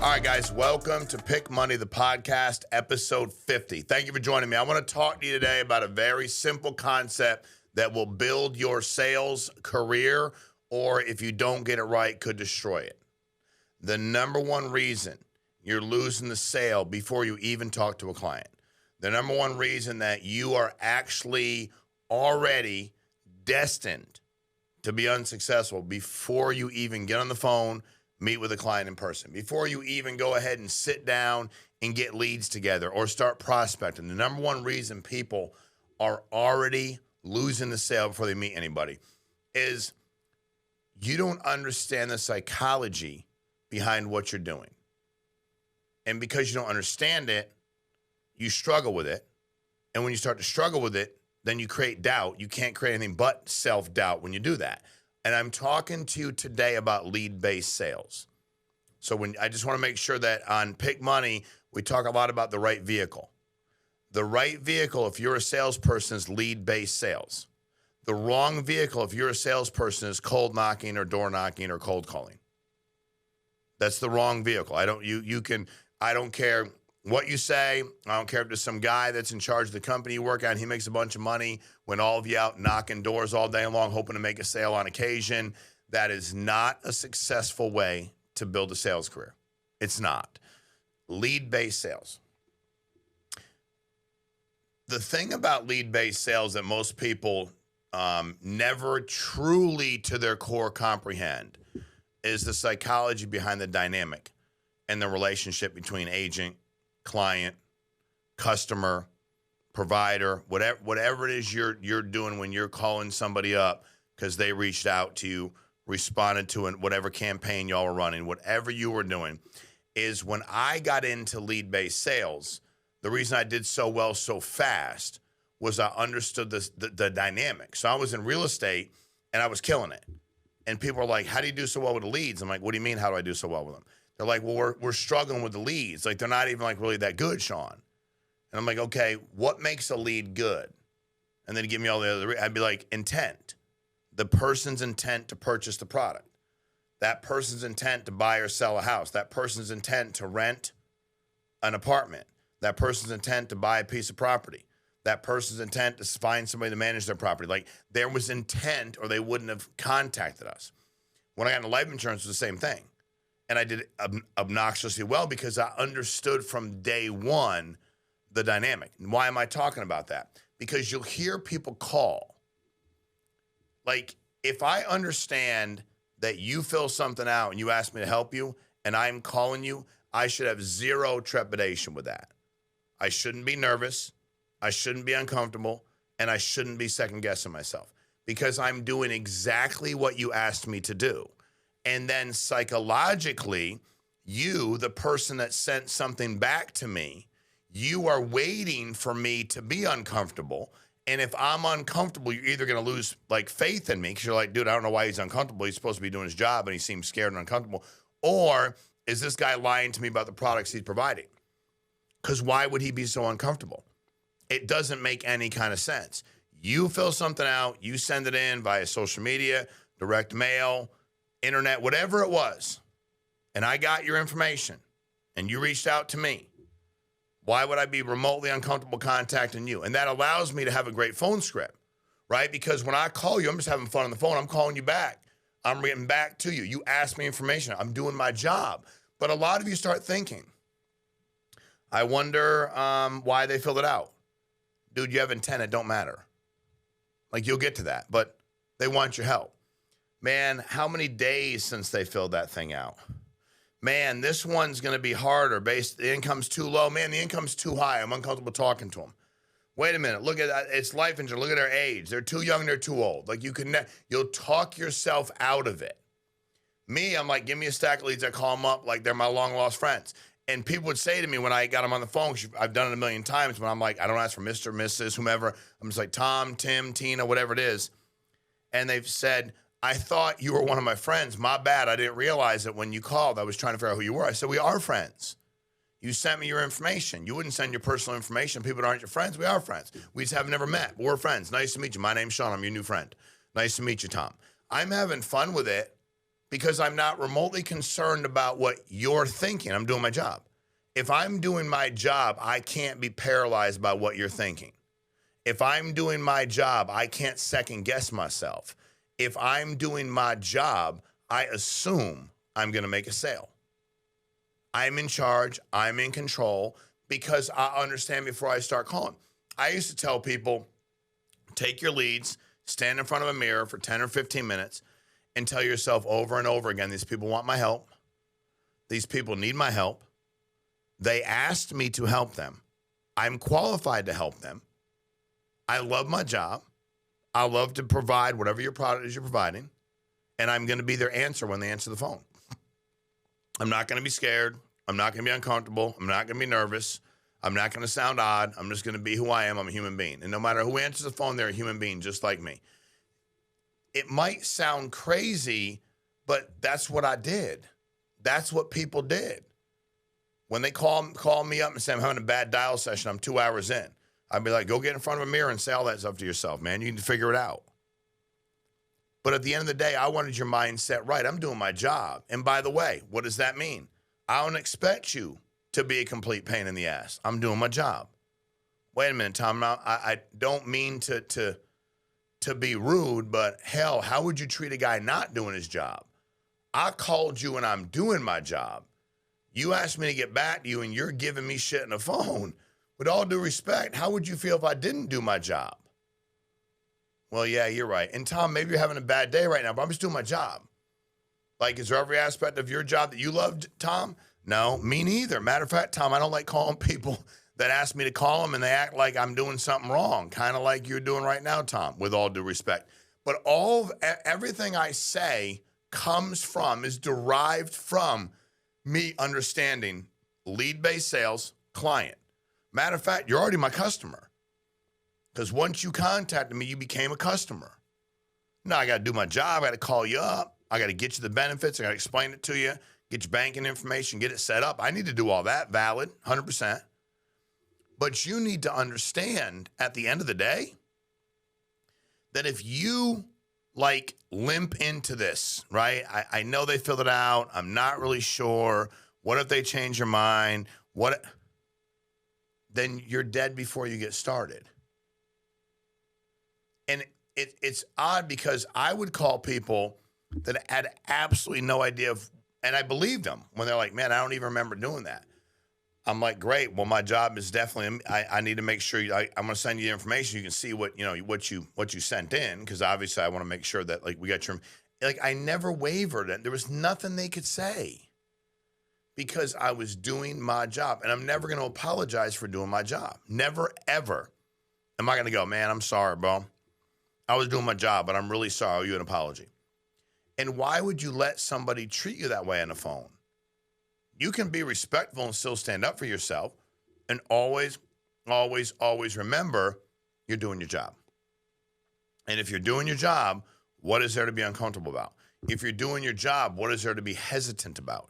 All right, guys, welcome to Pick Money, the podcast, episode 50. Thank you for joining me. I want to talk to you today about a very simple concept that will build your sales career, or if you don't get it right, could destroy it. The number one reason you're losing the sale before you even talk to a client, the number one reason that you are actually already destined to be unsuccessful before you even get on the phone, meet with a client in person, before you even go ahead and sit down and get leads together or start prospecting. The number one reason people are already losing the sale before they meet anybody is you don't understand the psychology behind what you're doing. And because you don't understand it, you struggle with it. And when you start to struggle with it, then you create doubt. You can't create anything but self-doubt when you do that. And I'm talking to you today about lead-based sales. So I just want to make sure that on Pick Money, we talk a lot about the right vehicle. The right vehicle, if you're a salesperson, is lead-based sales. The wrong vehicle, if you're a salesperson, is cold knocking or door knocking or cold calling. That's the wrong vehicle. I don't care what you say. I don't care if there's some guy that's in charge of the company you work at and he makes a bunch of money when all of you out knocking doors all day long, hoping to make a sale on occasion. That is not a successful way to build a sales career. It's not. Lead-based sales. The thing about lead-based sales that most people never truly to their core comprehend is the psychology behind the dynamic and the relationship between agent, client, customer, provider, whatever it is you're doing when you're calling somebody up because they reached out to you, responded to whatever campaign y'all were running, whatever you were doing, is when I got into lead-based sales, the reason I did so well so fast was I understood the dynamic. So I was in real estate and I was killing it. And people are like, how do you do so well with the leads? I'm like, what do you mean, how do I do so well with them? They're like, well, we're struggling with the leads. Like, they're not even like really that good, Shawn. And I'm like, okay, what makes a lead good? And then give me all the other, I'd be like, intent. The person's intent to purchase the product. That person's intent to buy or sell a house. That person's intent to rent an apartment. That person's intent to buy a piece of property. That person's intent to find somebody to manage their property. Like, there was intent or they wouldn't have contacted us. When I got into life insurance, it was the same thing. And I did it obnoxiously well because I understood from day one the dynamic. And why am I talking about that? Because you'll hear people call. Like, if I understand that you fill something out and you ask me to help you and I'm calling you, I should have zero trepidation with that. I shouldn't be nervous. I shouldn't be uncomfortable. And I shouldn't be second-guessing myself because I'm doing exactly what you asked me to do. And then psychologically, you, the person that sent something back to me, you are waiting for me to be uncomfortable. And if I'm uncomfortable, you're either going to lose like faith in me because you're like, dude, I don't know why he's uncomfortable. He's supposed to be doing his job and he seems scared and uncomfortable. Or is this guy lying to me about the products he's providing? Because why would he be so uncomfortable? It doesn't make any kind of sense. You fill something out, you send it in via social media, direct mail, internet, whatever it was, and I got your information and you reached out to me, why would I be remotely uncomfortable contacting you? And that allows me to have a great phone script, right? Because when I call you, I'm just having fun on the phone. I'm calling you back. I'm getting back to you. You ask me information. I'm doing my job. But a lot of you start thinking, I wonder why they filled it out. Dude, you have intent. It don't matter. Like, you'll get to that, but they want your help. Man, how many days since they filled that thing out? Man, this one's going to be harder. The income's too low. Man, the income's too high. I'm uncomfortable talking to them. Wait a minute. Look at that. It's life insurance. Look at their age. They're too young. They're too old. Like, you'll talk yourself out of it. Me, I'm like, give me a stack of leads. I call them up like they're my long-lost friends. And people would say to me when I got them on the phone, I've done it a million times, but I'm like, I don't ask for Mr., Mrs., whomever. I'm just like, Tom, Tim, Tina, whatever it is. And they've said, I thought you were one of my friends. My bad. I didn't realize it when you called. I was trying to figure out who you were. I said, we are friends. You sent me your information. You wouldn't send your personal information. People that aren't your friends. We are friends. We just have never met. But we're friends. Nice to meet you. My name's Shawn. I'm your new friend. Nice to meet you, Tom. I'm having fun with it because I'm not remotely concerned about what you're thinking. I'm doing my job. If I'm doing my job, I can't be paralyzed by what you're thinking. If I'm doing my job, I can't second guess myself. If I'm doing my job, I assume I'm going to make a sale. I'm in charge. I'm in control because I understand before I start calling. I used to tell people, take your leads, stand in front of a mirror for 10 or 15 minutes and tell yourself over and over again, these people want my help. These people need my help. They asked me to help them. I'm qualified to help them. I love my job. I love to provide whatever your product is you're providing, and I'm going to be their answer when they answer the phone. I'm not going to be scared. I'm not going to be uncomfortable. I'm not going to be nervous. I'm not going to sound odd. I'm just going to be who I am. I'm a human being. And no matter who answers the phone, they're a human being just like me. It might sound crazy, but that's what I did. That's what people did. When they call me up and say, I'm having a bad dial session, I'm 2 hours in, I'd be like, go get in front of a mirror and say all that stuff to yourself, man. You need to figure it out. But at the end of the day, I wanted your mindset right. I'm doing my job. And by the way, what does that mean? I don't expect you to be a complete pain in the ass. I'm doing my job. Wait a minute, Tom. I don't mean to be rude, but hell, how would you treat a guy not doing his job? I called you and I'm doing my job. You asked me to get back to you and you're giving me shit on the phone. With all due respect, how would you feel if I didn't do my job? Well, yeah, you're right. And Tom, maybe you're having a bad day right now, but I'm just doing my job. Like, is there every aspect of your job that you loved, Tom? No, me neither. Matter of fact, Tom, I don't like calling people that ask me to call them and they act like I'm doing something wrong, kind of like you're doing right now, Tom, with all due respect. But everything I say is derived from me understanding lead-based sales, client. Matter of fact, you're already my customer. Because once you contacted me, you became a customer. Now I got to do my job. I got to call you up. I got to get you the benefits. I got to explain it to you, get your banking information, get it set up. I need to do all that, valid, 100%. But you need to understand at the end of the day that if you like limp into this, right? I know they filled it out. I'm not really sure. What if they change your mind? Then you're dead before you get started. And it's odd because I would call people that had absolutely no idea and I believed them when they're like, man, I don't even remember doing that. I'm like, great. Well, my job is definitely, I need to make sure I'm going to send you the information. You can see what you sent in. Because obviously I want to make sure that like we got your, like I never wavered. And there was nothing they could say because I was doing my job and I'm never going to apologize for doing my job. Never, ever am I going to go, man, I'm sorry, bro. I was doing my job, but I'm really sorry. I owe you an apology. And why would you let somebody treat you that way on the phone? You can be respectful and still stand up for yourself and always, always, always remember you're doing your job. And if you're doing your job, what is there to be uncomfortable about? If you're doing your job, what is there to be hesitant about?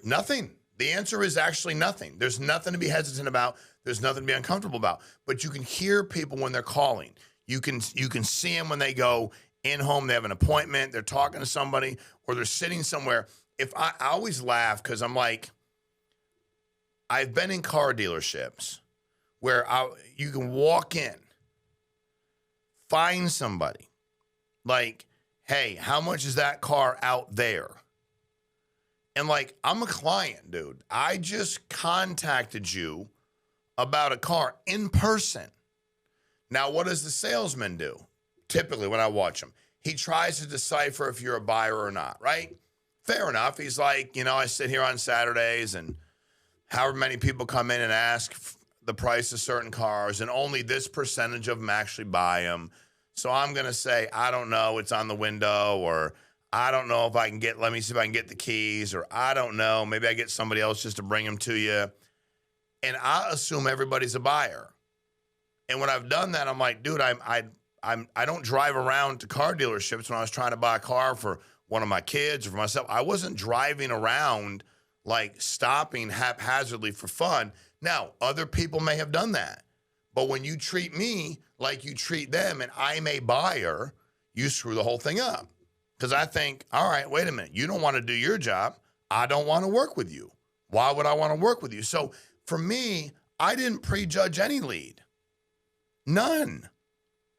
Nothing. The answer is actually nothing. There's nothing to be hesitant about. There's nothing to be uncomfortable about. But you can hear people when they're calling. You can see them when they go in home, they have an appointment, they're talking to somebody, or they're sitting somewhere. If I always laugh because I'm like, I've been in car dealerships where you can walk in, find somebody, like, hey, how much is that car out there? And like, I'm a client, dude. I just contacted you about a car in person. Now, what does the salesman do? Typically, when I watch him, he tries to decipher if you're a buyer or not, right? Fair enough. He's like, I sit here on Saturdays and however many people come in and ask the price of certain cars and only this percentage of them actually buy them. So I'm going to say, I don't know, it's on the window, or I don't know if I can let me see if I can get the keys, or I don't know, maybe I get somebody else just to bring them to you. And I assume everybody's a buyer. And when I've done that, I'm like, dude, I don't drive around to car dealerships when I was trying to buy a car for one of my kids or for myself. I wasn't driving around like stopping haphazardly for fun. Now, other people may have done that. But when you treat me like you treat them and I'm a buyer, you screw the whole thing up. Because I think, all right, wait a minute. You don't want to do your job. I don't want to work with you. Why would I want to work with you? So for me, I didn't prejudge any lead. None.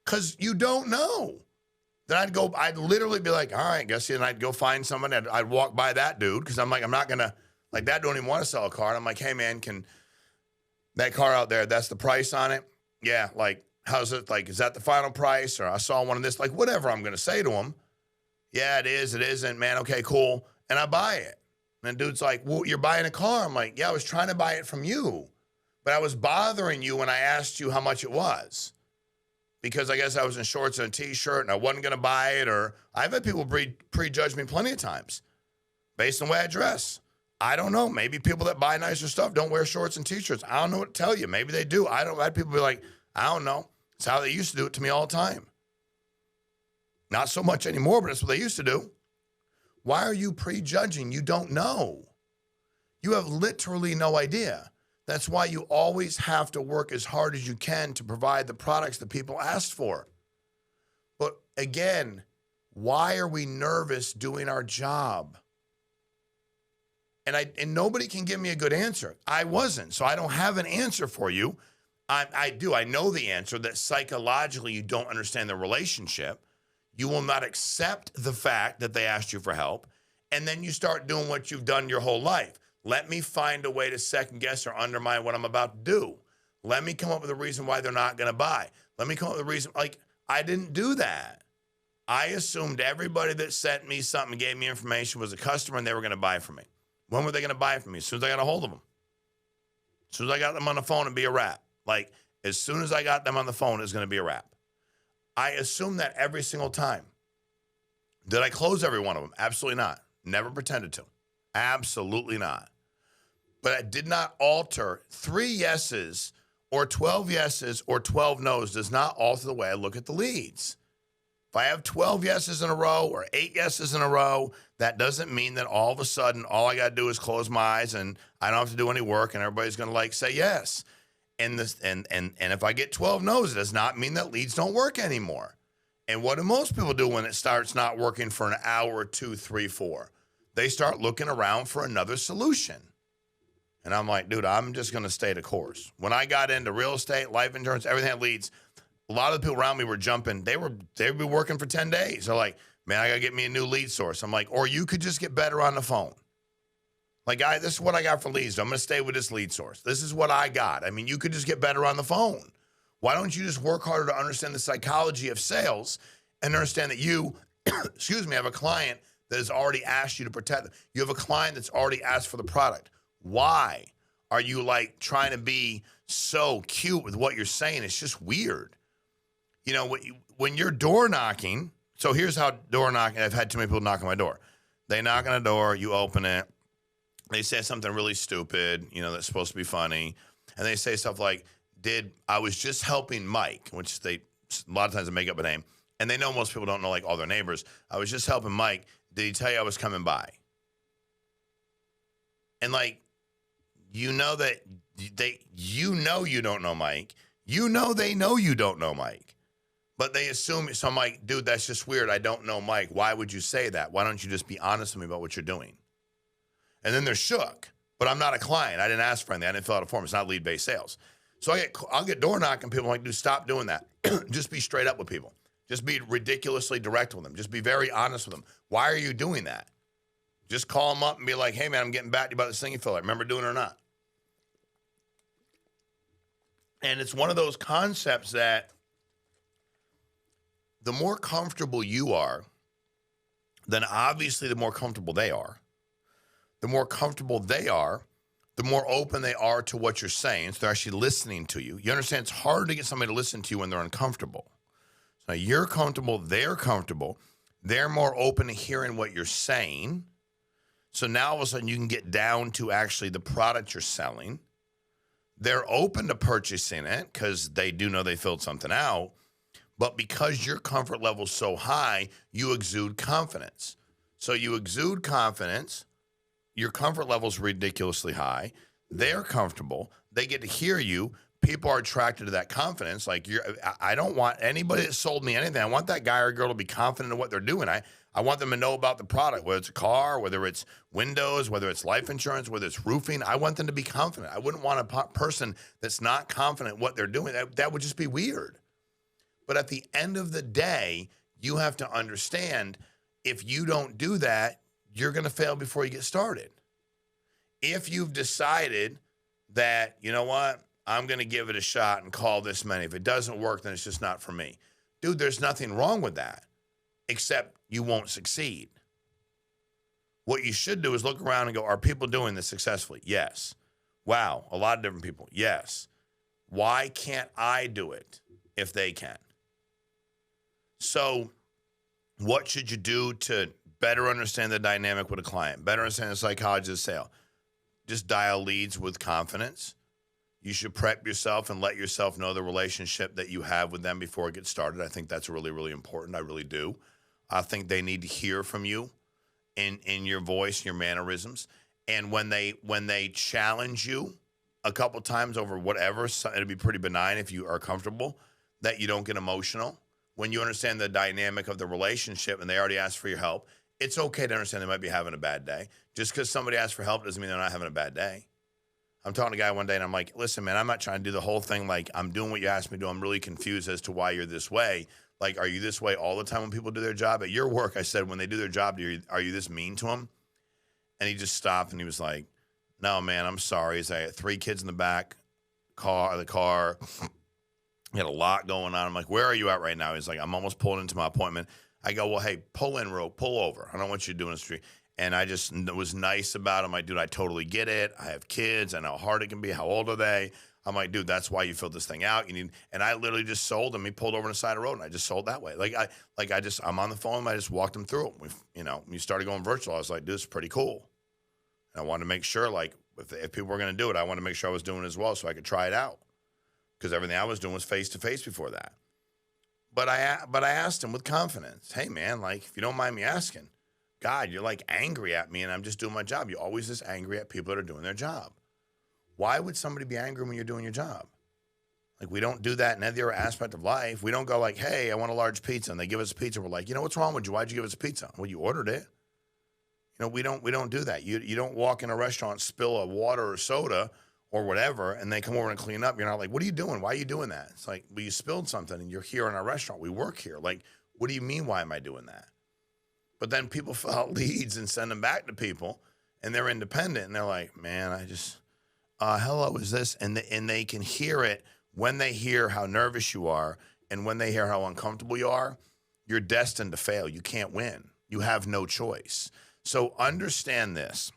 Because you don't know. Then I'd literally be like, all right, guess, and I'd go find someone. I'd walk by that dude because I'm like, I'm not going to, like, that don't even want to sell a car. And I'm like, hey, man, can that car out there, that's the price on it? Yeah, like, how's it? Like, is that the final price? Or I saw one of this, like, whatever I'm going to say to him. Yeah, it is. It isn't, man. Okay, cool. And I buy it. And the dude's like, well, you're buying a car. I'm like, yeah, I was trying to buy it from you. But I was bothering you when I asked you how much it was. Because I guess I was in shorts and a T-shirt and I wasn't going to buy it. Or I've had people prejudge me plenty of times based on the way I dress. I don't know. Maybe people that buy nicer stuff don't wear shorts and T-shirts. I don't know what to tell you. Maybe they do. I've had people be like, I don't know. It's how they used to do it to me all the time. Not so much anymore, but that's what they used to do. Why are you prejudging? You don't know. You have literally no idea. That's why you always have to work as hard as you can to provide the products that people ask for. But again, why are we nervous doing our job? And nobody can give me a good answer. I wasn't, so I don't have an answer for you. I do. I know the answer that psychologically you don't understand the relationship. You will not accept the fact that they asked you for help, and then you start doing what you've done your whole life. Let me find a way to second guess or undermine what I'm about to do. Let me come up with a reason why they're not going to buy. Let me come up with a reason. Like, I didn't do that. I assumed everybody that sent me something, gave me information, was a customer and they were going to buy from me. When were they going to buy from me? As soon as I got a hold of them. As soon as I got them on the phone, it'd be a wrap. Like, as soon as I got them on the phone, it's going to be a wrap. I assumed that every single time. Did I close every one of them? Absolutely not. Never pretended to. Absolutely not. But I did not alter 3 yeses or 12 yeses or 12 nos does not alter the way I look at the leads. If I have 12 yeses in a row or 8 yeses in a row, that doesn't mean that all of a sudden all I got to do is close my eyes and I don't have to do any work and everybody's going to like say yes. And if I get 12 no's, it does not mean that leads don't work anymore. And what do most people do when it starts not working for an hour, 2, 3, 4? They start looking around for another solution. And I'm like, dude, I'm just going to stay the course. When I got into real estate, life insurance, everything that leads, a lot of the people around me were jumping. They'd be working for 10 days. They're like, man, I got to get me a new lead source. I'm like, or you could just get better on the phone. Like, this is what I got for leads. I'm going to stay with this lead source. This is what I got. I mean, you could just get better on the phone. Why don't you just work harder to understand the psychology of sales and understand that you, have a client that has already asked you to protect them. You have a client that's already asked for the product. Why are you like trying to be so cute with what you're saying? It's just weird. You know, when you're door knocking, so here's how door knocking, I've had too many people knock on my door. They knock on a door, you open it. They say something really stupid, that's supposed to be funny. And they say stuff like, I was just helping Meaike, which a lot of times they make up a name. And they know most people don't know like all their neighbors. I was just helping Meaike. Did he tell you I was coming by? And like, that you don't know Meaike. They know you don't know Meaike. But they assume, so I'm like, dude, that's just weird. I don't know Meaike. Why would you say that? Why don't you just be honest with me about what you're doing? And then they're shook. But I'm not a client. I didn't ask for anything. I didn't fill out a form. It's not lead-based sales. So I'll get door knocking. People like, dude, stop doing that. Just be straight up with people. Just be ridiculously direct with them. Just be very honest with them. Why are you doing that? Just call them up and be like, hey, man, I'm getting back to you about this thing you feel like. Remember doing it or not? And it's one of those concepts that the more comfortable you are, then obviously the more comfortable they are. The more comfortable they are, the more open they are to what you're saying. So they're actually listening to you. You understand it's hard to get somebody to listen to you when they're uncomfortable. So you're comfortable, they're comfortable. They're more open to hearing what you're saying. So now all of a sudden you can get down to actually the product you're selling. They're open to purchasing it because they do know they filled something out. But because your comfort level is so high, you exude confidence. So you exude confidence. Your comfort level is ridiculously high. They're comfortable. They get to hear you. people are attracted to that confidence. Like I don't want anybody that sold me anything. I want that guy or girl to be confident in what they're doing. I want them to know about the product, whether it's a car, whether it's windows, whether it's life insurance, whether it's roofing. I want them to be confident. I wouldn't want a person that's not confident in what they're doing. That would just be weird. But at the end of the day, you have to understand, if you don't do that, you're going to fail before you get started. If you've decided that, you know what, I'm going to give it a shot and call this many. If it doesn't work, then it's just not for me. Dude, there's nothing wrong with that, except you won't succeed. What you should do is look around and go, are people doing this successfully? Yes. Wow, a lot of different people. Yes. Why can't I do it if they can? So what should you do to better understand the dynamic with a client, better understand the psychology of the sale? Just dial leads with confidence. You should prep yourself and let yourself know the relationship that you have with them before it gets started. I think that's really, really important. I really do. I think they need to hear from you in your voice, your mannerisms. And when they challenge you a couple times over whatever, it'll be pretty benign if you are comfortable, that you don't get emotional. When you understand the dynamic of the relationship and they already asked for your help, it's okay to understand they might be having a bad day. Just because somebody asks for help doesn't mean they're not having a bad day. I'm talking to a guy one day and I'm like, listen, man, I'm not trying to do the whole thing like I'm doing what you asked me to do. I'm really confused as to why you're this way. Like, are you this way all the time when people do their job? At your work, I said, when they do their job, are you this mean to them? And he just stopped and he was like, no, man, I'm sorry. I had 3 kids in the back the car. He had a lot going on. I'm like, where are you at right now? He's like, I'm almost pulling into my appointment. I go, well, hey, pull over. I don't want you to do in the street. And I just was nice about him. Like, dude, I totally get it. I have kids. I know how hard it can be. How old are they? I'm like, dude, that's why you filled this thing out. And I literally just sold him. He pulled over on the side of the road, and I just sold that way. I'm on the phone. I just walked him through it. When you started going virtual, I was like, dude, this is pretty cool. And I wanted to make sure, like, if people were going to do it, I wanted to make sure I was doing it as well so I could try it out. Because everything I was doing was face-to-face before that. But I asked him with confidence, hey, man, like, if you don't mind me asking, God, you're, like, angry at me, and I'm just doing my job. You're always this angry at people that are doing their job. Why would somebody be angry when you're doing your job? Like, we don't do that in any other aspect of life. We don't go like, hey, I want a large pizza, and they give us a pizza. We're like, what's wrong with you? Why'd you give us a pizza? Well, you ordered it. We don't do that. You don't walk in a restaurant, spill a water or soda or whatever, and they come over and clean up. You're not like, what are you doing? Why are you doing that? It's like, well, you spilled something, and you're here in our restaurant. We work here. Like, what do you mean, why am I doing that? But then people fill out leads and send them back to people, and they're independent, and they're like, man, I just, hello, is this? And they can hear it when they hear how nervous you are and when they hear how uncomfortable you are. You're destined to fail. You can't win. You have no choice. So understand this.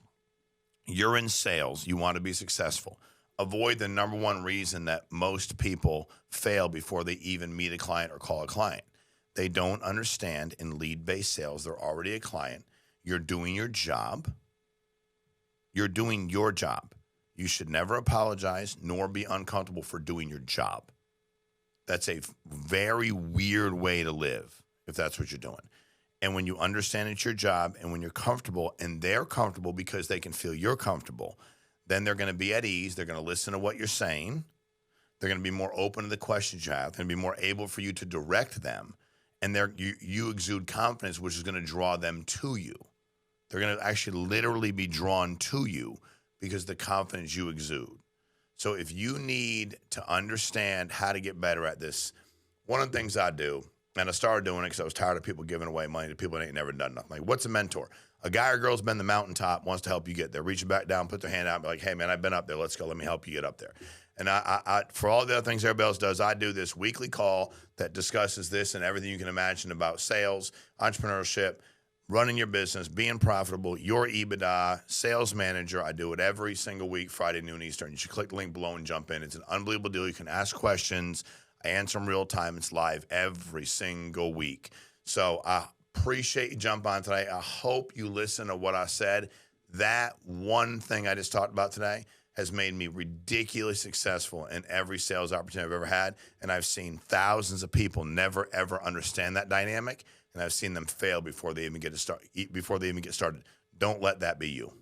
You're in sales. You want to be successful. Avoid the number one reason that most people fail before they even meet a client or call a client. They don't understand in lead-based sales, they're already a client. You're doing your job. You're doing your job. You should never apologize nor be uncomfortable for doing your job. That's a very weird way to live if that's what you're doing. And when you understand it's your job and when you're comfortable and they're comfortable because they can feel you're comfortable, then they're going to be at ease. They're going to listen to what you're saying. They're going to be more open to the questions you have. They're going to be more able for you to direct them. And you exude confidence, which is going to draw them to you. They're going to actually literally be drawn to you because of the confidence you exude. So if you need to understand how to get better at this, one of the things I do, and I started doing it because I was tired of people giving away money to people that ain't never done nothing. Like, what's a mentor? A guy or girl's been the mountaintop, wants to help you get there. Reaching back down, put their hand out, and be like, hey, man, I've been up there. Let's go. Let me help you get up there. And I for all the other things everybody else does, I do this weekly call that discusses this and everything you can imagine about sales, entrepreneurship, running your business, being profitable, your EBITDA, sales manager. I do it every single week, Friday, noon Eastern. You should click the link below and jump in. It's an unbelievable deal. You can ask questions. I answer them real time. It's live every single week. So I appreciate you jumping on today. I hope you listen to what I said. That one thing I just talked about today has made me ridiculously successful in every sales opportunity I've ever had. And I've seen thousands of people never, ever understand that dynamic. And I've seen them fail before they even get started. Don't let that be you.